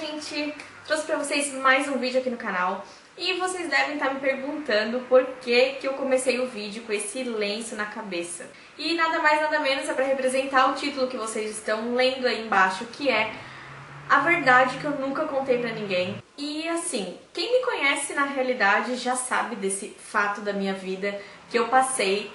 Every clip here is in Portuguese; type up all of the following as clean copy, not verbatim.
gente! Trouxe pra vocês mais um vídeo aqui no canal e vocês devem estar me perguntando por que eu comecei o vídeo com esse lenço na cabeça. E nada mais nada menos é pra representar o título que vocês estão lendo aí embaixo, que é a verdade que eu nunca contei pra ninguém. E assim, quem me conhece na realidade já sabe desse fato da minha vida que eu passei.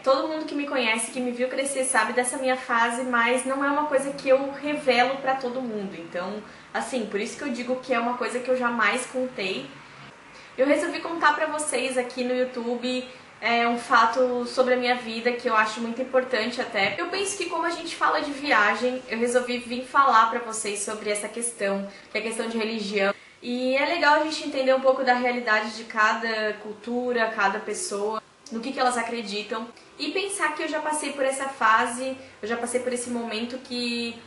Todo mundo que me conhece, que me viu crescer, sabe dessa minha fase, mas não é uma coisa que eu revelo pra todo mundo. Então, assim, por isso que eu digo que é uma coisa que eu jamais contei. Eu resolvi contar pra vocês aqui no YouTube um fato sobre a minha vida que eu acho muito importante até. Eu penso que como a gente fala de viagem, eu resolvi vir falar pra vocês sobre essa questão, que é a questão de religião. E é legal a gente entender um pouco da realidade de cada cultura, cada pessoa, no que elas acreditam, e pensar que eu já passei por essa fase, eu já passei por esse momento que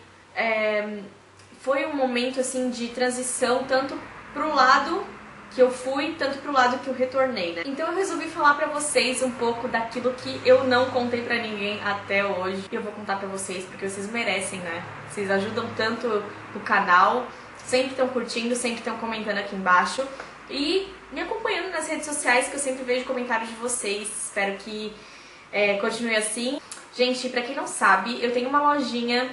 foi um momento assim de transição, tanto pro lado que eu fui, tanto pro lado que eu retornei, né? Então eu resolvi falar pra vocês um pouco daquilo que eu não contei pra ninguém até hoje. E eu vou contar pra vocês porque vocês merecem, né? Vocês ajudam tanto o canal, sempre estão curtindo, sempre estão comentando aqui embaixo e me acompanhando nas redes sociais, que eu sempre vejo comentários de vocês. Espero que continue assim. Gente, pra quem não sabe, eu tenho uma lojinha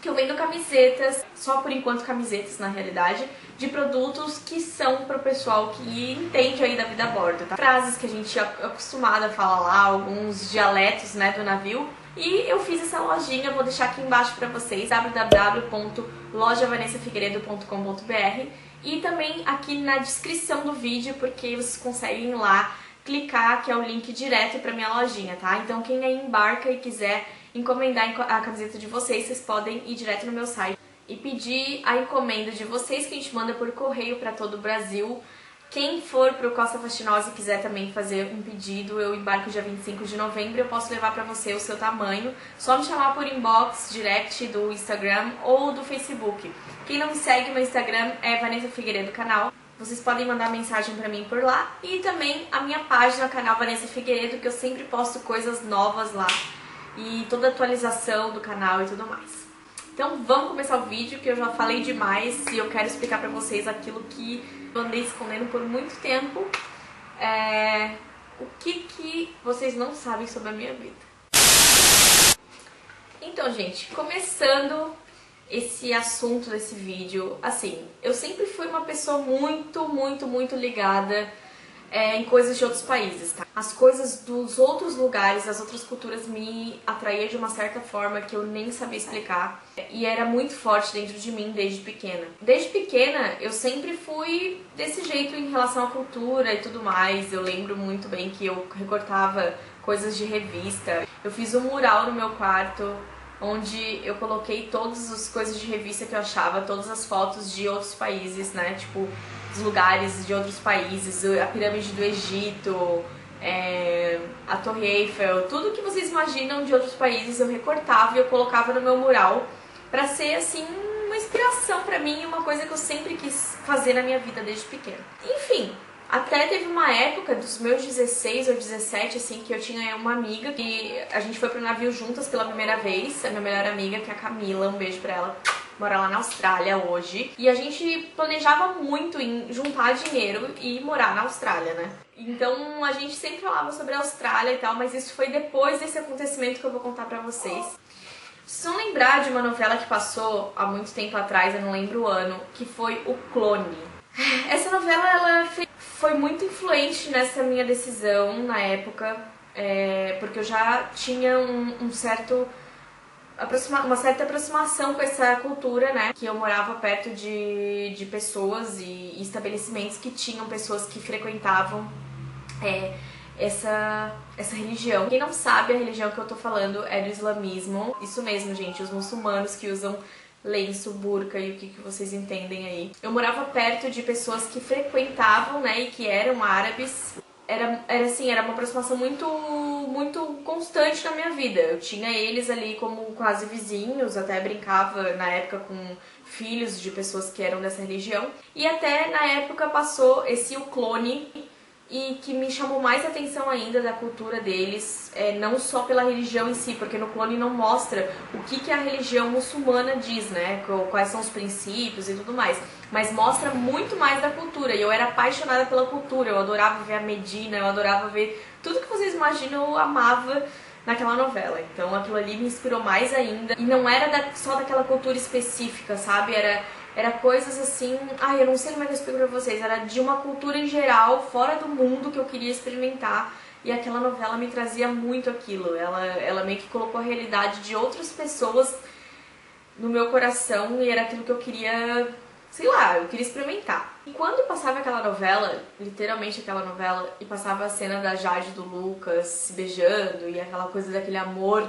que eu vendo camisetas, só por enquanto camisetas na realidade, de produtos que são pro pessoal que entende aí da vida a bordo, tá? Frases que a gente é acostumado a falar lá, alguns dialetos, né, do navio. E eu fiz essa lojinha, vou deixar aqui embaixo pra vocês, www.lojavanessafigueiredo.com.br, e também aqui na descrição do vídeo, porque vocês conseguem lá clicar, que é o link direto pra minha lojinha, tá? Então quem aí embarca e quiser encomendar a camiseta de vocês podem ir direto no meu site e pedir a encomenda de vocês, que a gente manda por correio pra todo o Brasil. Quem for pro Costa Faxinosa e quiser também fazer um pedido, eu embarco dia 25 de novembro, eu posso levar pra você o seu tamanho. Só me chamar por inbox, direct do Instagram ou do Facebook. Quem não me segue, meu Instagram é Vanessa Figueiredo Canal. Vocês podem mandar mensagem pra mim por lá. E também a minha página, canal Vanessa Figueiredo, que eu sempre posto coisas novas lá. E toda a atualização do canal e tudo mais. Então vamos começar o vídeo, que eu já falei demais e eu quero explicar pra vocês aquilo que eu andei escondendo por muito tempo. O que vocês não sabem sobre a minha vida. Então, gente, começando esse assunto desse vídeo, assim, eu sempre fui uma pessoa muito ligada em coisas de outros países, tá? As coisas dos outros lugares, das outras culturas me atraíam de uma certa forma que eu nem sabia explicar. E era muito forte dentro de mim desde pequena. Desde pequena eu sempre fui desse jeito em relação à cultura e tudo mais. Eu lembro muito bem que eu recortava coisas de revista. Eu fiz um mural no meu quarto onde eu coloquei todas as coisas de revista que eu achava, todas as fotos de outros países, né? Tipo, os lugares de outros países, a pirâmide do Egito, a Torre Eiffel, tudo que vocês imaginam de outros países eu recortava e eu colocava no meu mural pra ser, assim, uma inspiração pra mim, uma coisa que eu sempre quis fazer na minha vida desde pequena. Enfim, até teve uma época dos meus 16 ou 17, assim, que eu tinha uma amiga que a gente foi pro navio juntas pela primeira vez, a minha melhor amiga, que é a Camila, um beijo pra ela. Mora lá na Austrália hoje. E a gente planejava muito em juntar dinheiro e morar na Austrália, né? Então a gente sempre falava sobre a Austrália e tal, mas isso foi depois desse acontecimento que eu vou contar pra vocês. Vocês vão lembrar de uma novela que passou há muito tempo atrás, eu não lembro o ano, que foi O Clone. Essa novela, ela foi muito influente nessa minha decisão na época, porque eu já tinha uma certa aproximação com essa cultura, né? Que eu morava perto de pessoas e estabelecimentos que tinham pessoas que frequentavam essa religião. Quem não sabe, a religião que eu tô falando é do islamismo. Isso mesmo, gente, os muçulmanos que usam lenço, burca e o que vocês entendem aí. Eu morava perto de pessoas que frequentavam, né, e que eram árabes. Era uma aproximação muito constante na minha vida. Eu tinha eles ali como quase vizinhos, até brincava na época com filhos de pessoas que eram dessa religião. E até na época passou esse O Clone e que me chamou mais atenção ainda da cultura deles, não só pela religião em si, porque no Clone não mostra o que a religião muçulmana diz, né, quais são os princípios e tudo mais, mas mostra muito mais da cultura, e eu era apaixonada pela cultura, eu adorava ver a Medina, eu adorava ver tudo que vocês imaginam, eu amava naquela novela, então aquilo ali me inspirou mais ainda, e não era só daquela cultura específica, sabe, era coisas assim, eu não sei como é que eu explico pra vocês, era de uma cultura em geral, fora do mundo, que eu queria experimentar, e aquela novela me trazia muito aquilo, ela meio que colocou a realidade de outras pessoas no meu coração, e era aquilo que eu queria, sei lá, eu queria experimentar. E quando passava aquela novela, literalmente aquela novela, e passava a cena da Jade e do Lucas se beijando, e aquela coisa daquele amor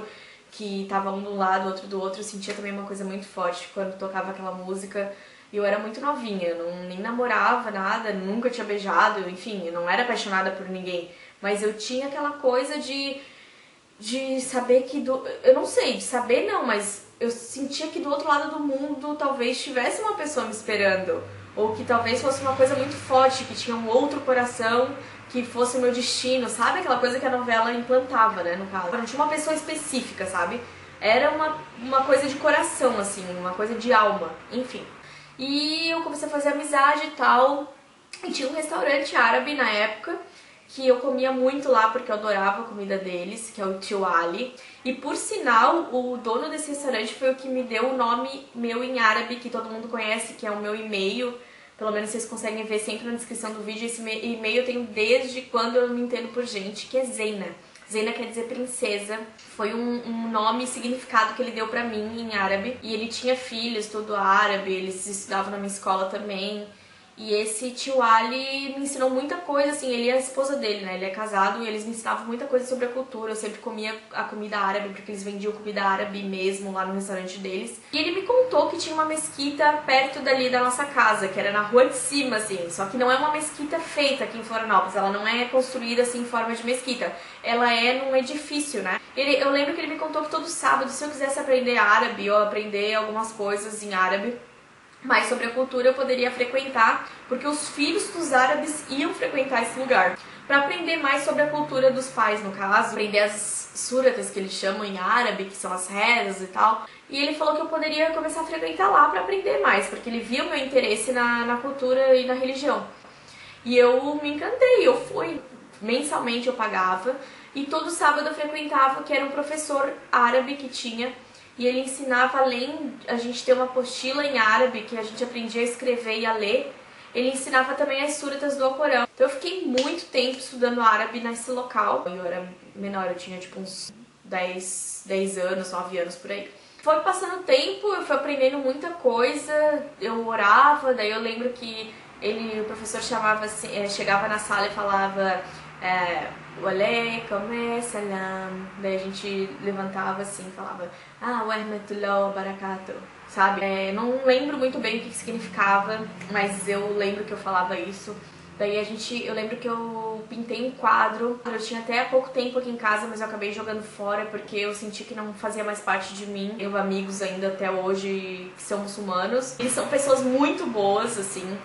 que tava um do lado, outro do outro, eu sentia também uma coisa muito forte quando tocava aquela música. E eu era muito novinha, nem namorava nada, nunca tinha beijado, enfim, eu não era apaixonada por ninguém. Mas eu tinha aquela coisa de saber que eu não sei, de saber não, mas eu sentia que do outro lado do mundo talvez tivesse uma pessoa me esperando. Ou que talvez fosse uma coisa muito forte, que tinha um outro coração, que fosse o meu destino, sabe? Aquela coisa que a novela implantava, né, no caso. Não tinha uma pessoa específica, sabe? Era uma coisa de coração, assim, uma coisa de alma, enfim. E eu comecei a fazer amizade e tal, e tinha um restaurante árabe na época, que eu comia muito lá porque eu adorava a comida deles, que é o Tio Ali. E por sinal, o dono desse restaurante foi o que me deu o nome meu em árabe, que todo mundo conhece, que é o meu e-mail. Pelo menos vocês conseguem ver sempre na descrição do vídeo. Esse e-mail eu tenho desde quando eu me entendo por gente, que é Zeina. Zeina quer dizer princesa. Foi um nome e significado que ele deu pra mim em árabe. E ele tinha filhos, tudo árabe, eles estudavam na minha escola também. E esse Tio Ali me ensinou muita coisa, assim, ele é a esposa dele, né, ele é casado, e eles me ensinavam muita coisa sobre a cultura. Eu sempre comia a comida árabe, porque eles vendiam comida árabe mesmo lá no restaurante deles. E ele me contou que tinha uma mesquita perto dali da nossa casa, que era na rua de cima, assim, só que não é uma mesquita feita aqui em Florianópolis, ela não é construída assim em forma de mesquita, ela é num edifício, né. Eu lembro que ele me contou que todo sábado, se eu quisesse aprender árabe ou aprender algumas coisas em árabe, mais sobre a cultura, eu poderia frequentar, porque os filhos dos árabes iam frequentar esse lugar para aprender mais sobre a cultura dos pais, no caso, aprender as suratas que eles chamam em árabe, que são as rezas e tal. E ele falou que eu poderia começar a frequentar lá para aprender mais, porque ele via o meu interesse na cultura e na religião. E eu me encantei, eu fui. Mensalmente eu pagava, e todo sábado eu frequentava, que era um professor árabe que tinha. E ele ensinava, além a gente ter uma apostila em árabe, que a gente aprendia a escrever e a ler, ele ensinava também as suratas do Alcorão. Então eu fiquei muito tempo estudando árabe nesse local. Eu era menor, eu tinha tipo uns 10 anos, 9 anos por aí. Foi passando o tempo, eu fui aprendendo muita coisa, eu orava, daí eu lembro que o professor chamava assim, chegava na sala e falava... Walaikum salam. Daí a gente levantava assim e falava wa rahmatullahi wa barakatuh, sabe? Não lembro muito bem o que significava, mas eu lembro que eu falava isso. Daí eu lembro que eu pintei um quadro. Eu tinha até há pouco tempo aqui em casa, mas eu acabei jogando fora porque eu senti que não fazia mais parte de mim. Eu tenho amigos ainda até hoje que são muçulmanos. Eles são pessoas muito boas, assim.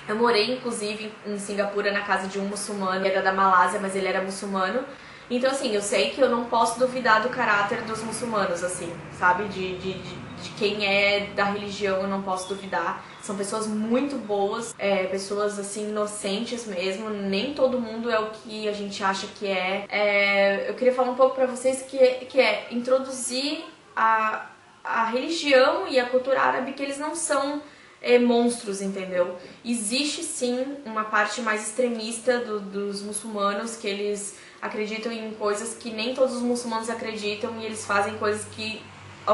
Eu morei, inclusive, em Singapura, na casa de um muçulmano, ele era da Malásia, mas ele era muçulmano. Então, assim, eu sei que eu não posso duvidar do caráter dos muçulmanos, assim, sabe? De quem é da religião, eu não posso duvidar. São pessoas muito boas, pessoas, assim, inocentes mesmo. Nem todo mundo é o que a gente acha que é. Eu queria falar um pouco pra vocês que é introduzir a religião e a cultura árabe, que eles não são... monstros, entendeu? Existe sim uma parte mais extremista dos muçulmanos, que eles acreditam em coisas que nem todos os muçulmanos acreditam, e eles fazem coisas que a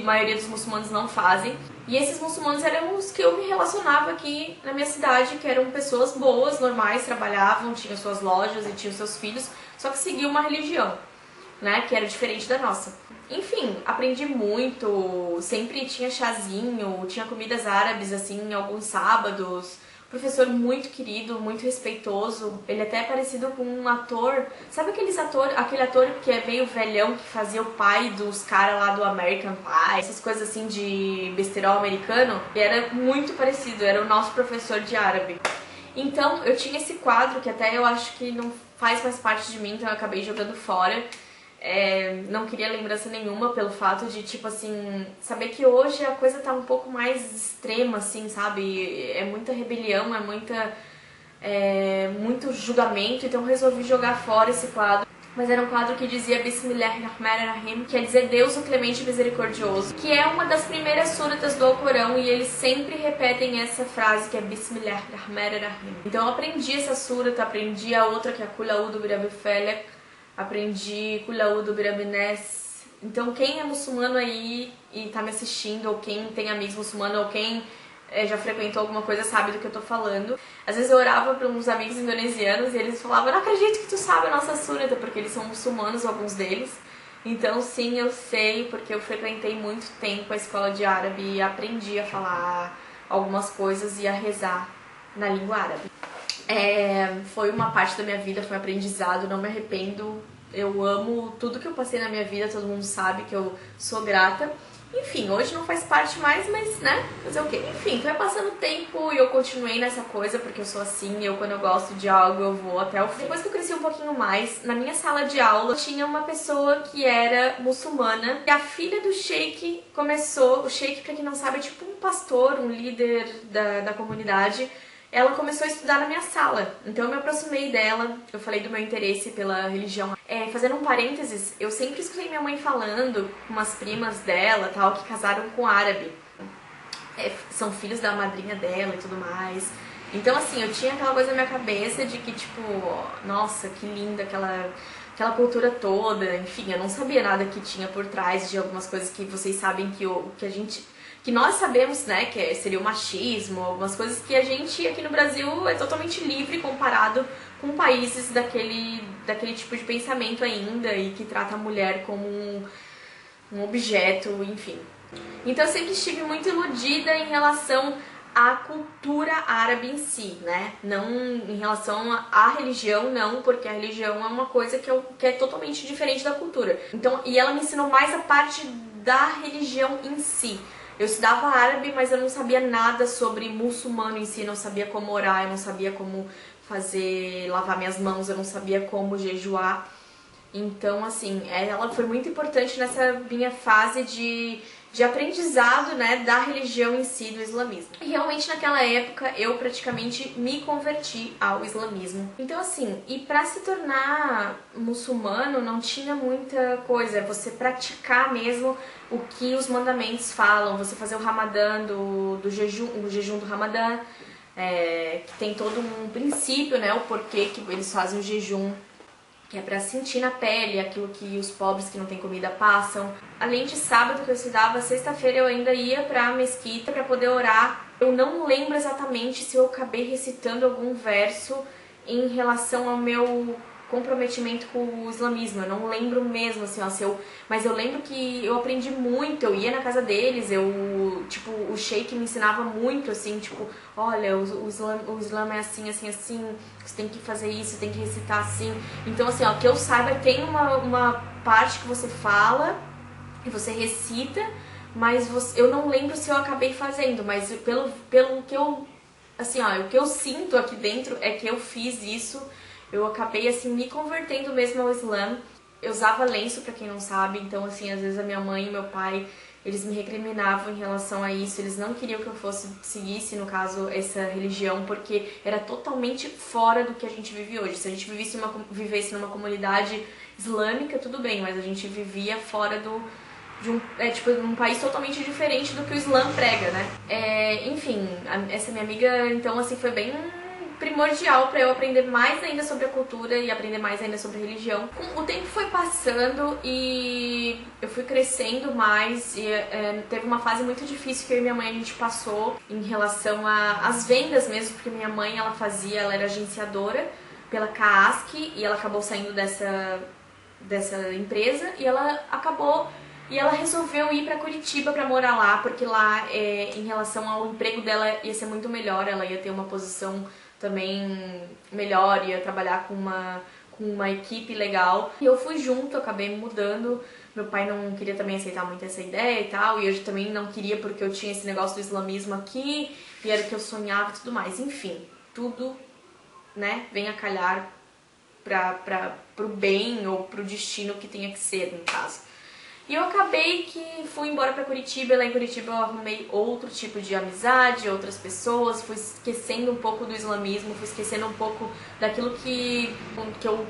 maioria dos muçulmanos não fazem. E esses muçulmanos eram os que eu me relacionava aqui na minha cidade, que eram pessoas boas, normais, trabalhavam, tinham suas lojas e tinham seus filhos, só que seguiam uma religião, né, que era diferente da nossa. Enfim, aprendi muito, sempre tinha chazinho, tinha comidas árabes, assim, em alguns sábados. Professor muito querido, muito respeitoso. Ele até é parecido com um ator, sabe aquele ator que é meio velhão, que fazia o pai dos caras lá do American Pie, essas coisas assim de besterol americano? E era muito parecido, era o nosso professor de árabe. Então eu tinha esse quadro que até eu acho que não faz mais parte de mim, então eu acabei jogando fora. Não queria lembrança nenhuma pelo fato de, tipo assim, saber que hoje a coisa tá um pouco mais extrema, assim, sabe? É muita rebelião, muito julgamento, então eu resolvi jogar fora esse quadro. Mas era um quadro que dizia Bismillahirrahmanirrahim, que quer dizer Deus o Clemente e Misericordioso, que é uma das primeiras súratas do Alcorão, e eles sempre repetem essa frase, que é Bismillahirrahmanirrahim. Então eu aprendi essa súrata, aprendi a outra, que é Kul A'udhu Birabbil Falaq, aprendi Kul A'udhu Birabbin Nas. Então quem é muçulmano aí e tá me assistindo, ou quem tem amigos muçulmanos, ou quem já frequentou alguma coisa sabe do que eu tô falando. Às vezes eu orava para uns amigos indonesianos e eles falavam, não acredito que tu sabe a nossa súrata, porque eles são muçulmanos, alguns deles. Então sim, eu sei, porque eu frequentei muito tempo a escola de árabe e aprendi a falar algumas coisas e a rezar na língua árabe. Foi uma parte da minha vida, foi um aprendizado, não me arrependo. Eu amo tudo que eu passei na minha vida, todo mundo sabe que eu sou grata. Enfim, hoje não faz parte mais, mas, né, fazer o quê? Enfim, foi passando o tempo e eu continuei nessa coisa, porque eu sou assim, quando eu gosto de algo eu vou até o fim. Depois que eu cresci um pouquinho mais, na minha sala de aula tinha uma pessoa que era muçulmana, e a filha do sheik começou, o sheik, pra quem não sabe, é tipo um pastor, um líder da comunidade. Ela começou a estudar na minha sala, então eu me aproximei dela, eu falei do meu interesse pela religião. Fazendo um parênteses, eu sempre escutei minha mãe falando com umas primas dela, tal, que casaram com árabe. São filhos da madrinha dela e tudo mais. Então assim, eu tinha aquela coisa na minha cabeça de que tipo, nossa, que linda aquela cultura toda, enfim, eu não sabia nada que tinha por trás de algumas coisas que vocês sabem que nós sabemos, né, que seria o machismo, algumas coisas que a gente aqui no Brasil é totalmente livre comparado com países daquele tipo de pensamento ainda e que trata a mulher como um objeto, enfim. Então eu sempre estive muito iludida em relação à cultura árabe em si, né? Não em relação à religião, não, porque a religião é uma coisa que é totalmente diferente da cultura. Então, e ela me ensinou mais a parte da religião em si. Eu estudava árabe, mas eu não sabia nada sobre muçulmano em si, não sabia como orar, eu não sabia como lavar minhas mãos, eu não sabia como jejuar. Então, assim, ela foi muito importante nessa minha fase de aprendizado, né, da religião em si, do islamismo. E realmente naquela época eu praticamente me converti ao islamismo. Então assim, e pra se tornar muçulmano não tinha muita coisa, você praticar mesmo o que os mandamentos falam, você fazer o Ramadã o jejum do Ramadã, que tem todo um princípio, né, o porquê que eles fazem o jejum, que é pra sentir na pele aquilo que os pobres que não têm comida passam. Além de sábado que eu estudava, sexta-feira eu ainda ia pra mesquita pra poder orar. Eu não lembro exatamente se eu acabei recitando algum verso em relação ao meu comprometimento com o islamismo. Eu não lembro mesmo, assim, ó, mas eu lembro que eu aprendi muito, eu ia na casa deles, o sheik me ensinava muito, assim, tipo, olha, o Islã é assim, assim, assim, você tem que fazer isso, tem que recitar assim. Então, assim, ó, que eu saiba, tem uma parte que você fala e você recita, mas eu não lembro se eu acabei fazendo, mas pelo que eu, assim, ó, o que eu sinto aqui dentro é que eu fiz isso. Eu acabei, assim, me convertendo mesmo ao Islã. Eu usava lenço, pra quem não sabe, então, assim, às vezes a minha mãe e meu pai, eles me recriminavam em relação a isso. Eles não queriam que eu seguisse, no caso, essa religião, porque era totalmente fora do que a gente vive hoje. Se a gente vivesse numa comunidade islâmica, tudo bem, mas a gente vivia fora num país totalmente diferente do que o Islã prega, né? Enfim, essa minha amiga, então, assim, foi bem primordial para eu aprender mais ainda sobre a cultura e aprender mais ainda sobre a religião. O tempo foi passando e eu fui crescendo mais e teve uma fase muito difícil que eu e minha mãe a gente passou em relação às vendas mesmo, porque minha mãe ela era agenciadora pela CAASC e ela acabou saindo dessa empresa e ela resolveu ir para Curitiba para morar lá, porque lá, em relação ao emprego dela, ia ser muito melhor, ela ia ter uma posição também melhor, ia trabalhar com uma equipe legal. E eu fui junto, acabei mudando. Meu pai não queria também aceitar muito essa ideia e tal, e eu também não queria porque eu tinha esse negócio do islamismo aqui, e era o que eu sonhava e tudo mais, enfim. tudo, né, venha a calhar pro bem ou pro destino que tenha que ser, no caso. E eu acabei que fui embora pra Curitiba, e lá em Curitiba eu arrumei outro tipo de amizade, outras pessoas, fui esquecendo um pouco do islamismo, fui esquecendo um pouco daquilo que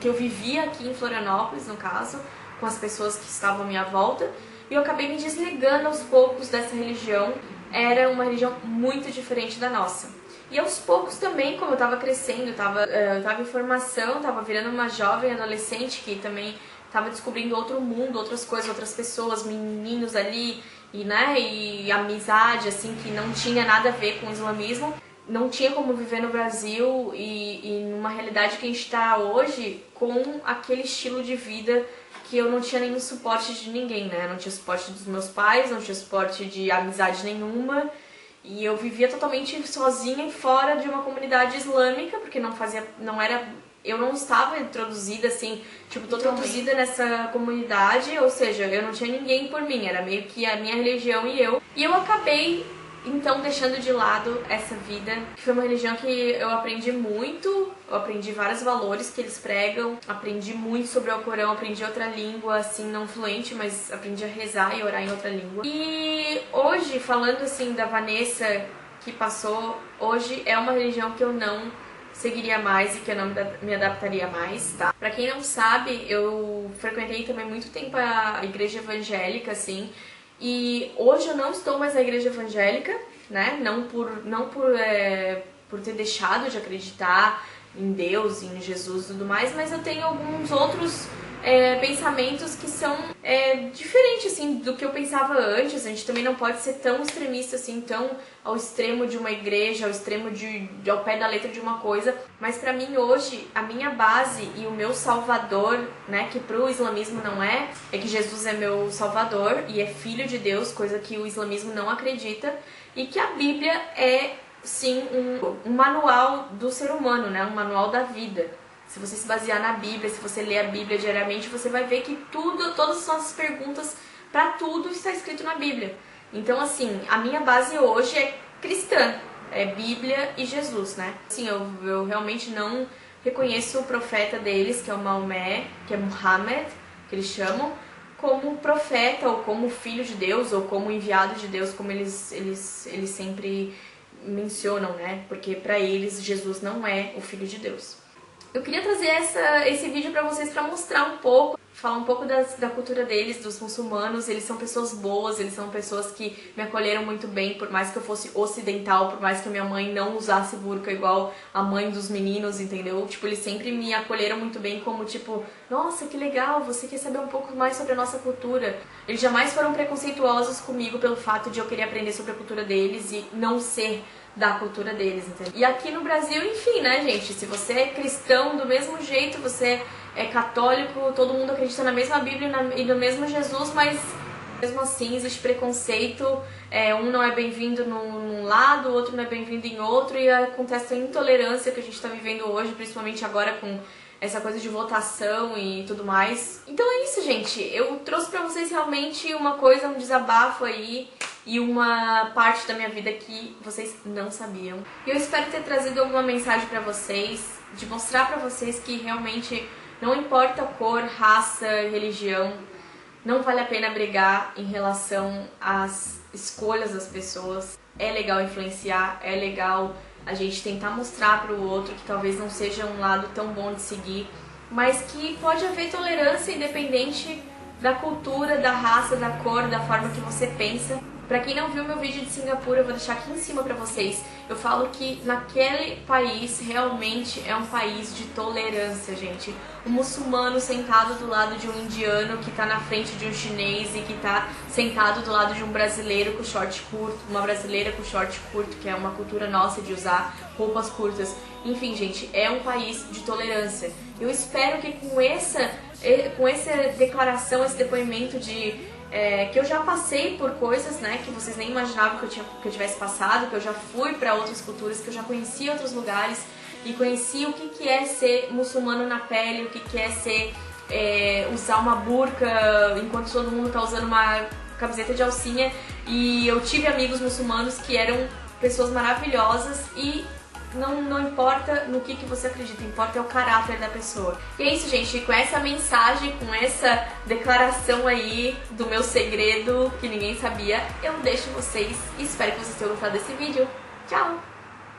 eu vivia aqui em Florianópolis, no caso, com as pessoas que estavam à minha volta, e eu acabei me desligando aos poucos dessa religião. Era uma religião muito diferente da nossa. E aos poucos também, como eu tava crescendo, eu tava em formação, tava virando uma jovem adolescente que também tava descobrindo outro mundo, outras coisas, outras pessoas, meninos ali, e amizade, assim, que não tinha nada a ver com o islamismo. Não tinha como viver no Brasil e numa realidade que a gente tá hoje com aquele estilo de vida que eu não tinha nenhum suporte de ninguém, né? Eu não tinha suporte dos meus pais, não tinha suporte de amizade nenhuma. E eu vivia totalmente sozinha e fora de uma comunidade islâmica, porque eu não estava introduzida assim, tipo, tô introduzida nessa comunidade, ou seja, eu não tinha ninguém por mim, era meio que a minha religião e eu. E eu acabei, então, deixando de lado essa vida, que foi uma religião que eu aprendi muito, eu aprendi vários valores que eles pregam, aprendi muito sobre o Alcorão, aprendi outra língua, assim, não fluente, mas aprendi a rezar e orar em outra língua. E hoje, falando assim da Vanessa que passou, hoje é uma religião que eu não seguiria mais e que eu não me adaptaria mais, tá? Pra quem não sabe, eu frequentei também muito tempo a igreja evangélica, assim, e hoje eu não estou mais na igreja evangélica, né? Não por ter deixado de acreditar em Deus, em Jesus e tudo mais, mas eu tenho alguns outros pensamentos que são diferentes, assim, do que eu pensava antes. A gente também não pode ser tão extremista, assim, tão ao extremo de uma igreja, ao extremo ao pé da letra de uma coisa. Mas pra mim hoje, a minha base e o meu salvador, né, que pro islamismo não é que Jesus é meu salvador e é filho de Deus, coisa que o islamismo não acredita, e que a Bíblia é, sim, um manual do ser humano, né, um manual da vida. Se você se basear na Bíblia, se você ler a Bíblia diariamente, você vai ver que todas as nossas perguntas para tudo está escrito na Bíblia. Então, assim, a minha base hoje é cristã, é Bíblia e Jesus, né? Assim, eu realmente não reconheço o profeta deles, que é o Maomé, que é Muhammad, que eles chamam, como profeta ou como filho de Deus ou como enviado de Deus, como eles sempre mencionam, né? Porque para eles Jesus não é o filho de Deus. Eu queria trazer esse vídeo pra vocês pra mostrar um pouco, falar um pouco da cultura deles, dos muçulmanos. Eles são pessoas boas, eles são pessoas que me acolheram muito bem, por mais que eu fosse ocidental, por mais que a minha mãe não usasse burca igual a mãe dos meninos, entendeu? Tipo, eles sempre me acolheram muito bem como, tipo, nossa, que legal, você quer saber um pouco mais sobre a nossa cultura. Eles jamais foram preconceituosos comigo pelo fato de eu querer aprender sobre a cultura deles e não ser da cultura deles, entendeu? E aqui no Brasil, enfim, né, gente? Se você é cristão do mesmo jeito, você é católico, todo mundo acredita na mesma Bíblia e no mesmo Jesus, mas mesmo assim existe preconceito, um não é bem-vindo num lado, o outro não é bem-vindo em outro, e acontece a intolerância que a gente tá vivendo hoje, principalmente agora com essa coisa de votação e tudo mais. Então é isso, gente. Eu trouxe pra vocês realmente uma coisa, um desabafo aí e uma parte da minha vida que vocês não sabiam. E eu espero ter trazido alguma mensagem pra vocês, de mostrar pra vocês que realmente não importa a cor, raça, religião, não vale a pena brigar em relação às escolhas das pessoas. É legal influenciar, é legal a gente tentar mostrar para o outro que talvez não seja um lado tão bom de seguir, mas que pode haver tolerância independente da cultura, da raça, da cor, da forma que você pensa. Pra quem não viu meu vídeo de Singapura, eu vou deixar aqui em cima pra vocês. Eu falo que naquele país realmente é um país de tolerância, gente. Um muçulmano sentado do lado de um indiano que tá na frente de um chinês e que tá sentado do lado de um brasileiro com short curto, uma brasileira com short curto, que é uma cultura nossa de usar roupas curtas. Enfim, gente, é um país de tolerância. Eu espero que com essa declaração, esse depoimento que eu já passei por coisas, né, que vocês nem imaginavam que eu tivesse passado, que eu já fui para outras culturas, que eu já conheci outros lugares e conheci o que é ser muçulmano na pele, o que é usar uma burca enquanto todo mundo tá usando uma camiseta de alcinha. E eu tive amigos muçulmanos que eram pessoas maravilhosas e não importa no que você acredita, importa é o caráter da pessoa. E é isso, gente, com essa mensagem, com essa declaração aí do meu segredo que ninguém sabia, eu deixo vocês e espero que vocês tenham gostado desse vídeo. Tchau!